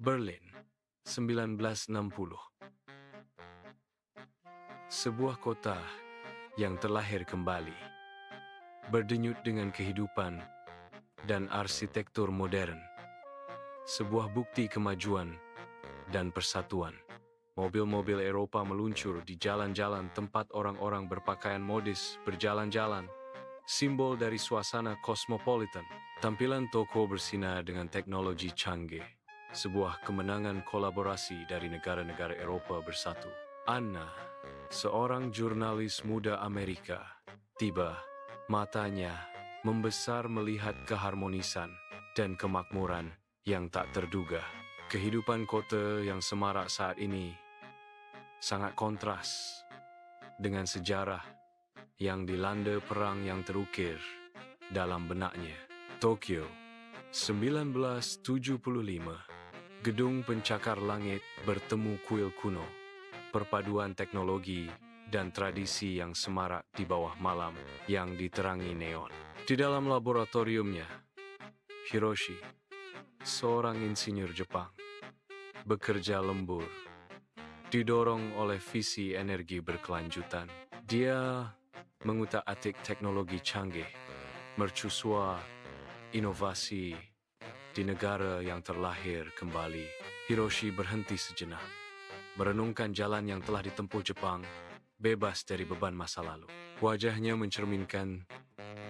Berlin, 1960. Sebuah kota yang terlahir kembali, berdenyut dengan kehidupan dan arsitektur modern. Sebuah bukti kemajuan dan persatuan. Mobil-mobil Eropa meluncur di jalan-jalan tempat orang-orang berpakaian modis berjalan-jalan, simbol dari suasana kosmopolitan. Tampilan toko bersinar dengan teknologi canggih, sebuah kemenangan kolaborasi dari negara-negara Eropa bersatu. Anna, seorang jurnalis muda Amerika, tiba, matanya membesar melihat keharmonisan dan kemakmuran yang tak terduga. Kehidupan kota yang semarak saat ini sangat kontras dengan sejarah yang dilanda perang yang terukir dalam benaknya. Tokyo, 1975. Gedung pencakar langit bertemu kuil kuno, perpaduan teknologi dan tradisi yang semarak di bawah malam yang diterangi neon. Di dalam laboratoriumnya, Hiroshi, seorang insinyur Jepang, bekerja lembur, didorong oleh visi energi berkelanjutan. Dia mengutak-atik teknologi canggih, mercusuar inovasi di negara yang terlahir kembali. Hiroshi berhenti sejenak, merenungkan jalan yang telah ditempuh Jepang, bebas dari beban masa lalu. Wajahnya mencerminkan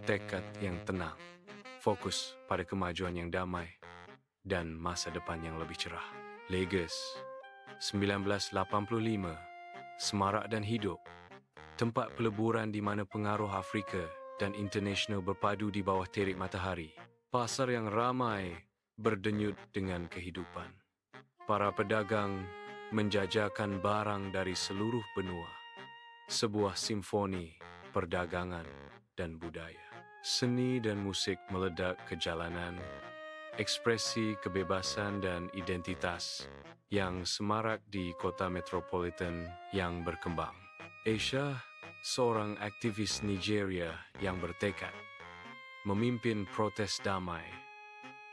tekad yang tenang, fokus pada kemajuan yang damai dan masa depan yang lebih cerah. Lagos, 1985. Semarak dan hidup, tempat peleburan di mana pengaruh Afrika dan internasional berpadu di bawah terik matahari. Pasar yang ramai berdenyut dengan kehidupan. Para pedagang menjajakan barang dari seluruh benua. Sebuah simfoni perdagangan dan budaya. Seni dan musik meledak ke jalanan, ekspresi kebebasan dan identitas yang semarak di kota metropolitan yang berkembang. Aisha, seorang aktivis Nigeria yang bertekad memimpin protes damai.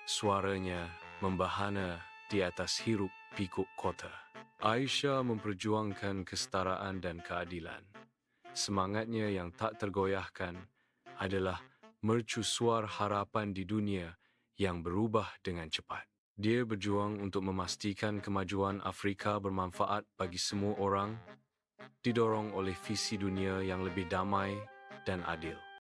Suaranya membahana di atas hiruk-pikuk kota. Aisyah memperjuangkan kesetaraan dan keadilan. Semangatnya yang tak tergoyahkan adalah mercusuar harapan di dunia yang berubah dengan cepat. Dia berjuang untuk memastikan kemajuan Afrika bermanfaat bagi semua orang, didorong oleh visi dunia yang lebih damai dan adil.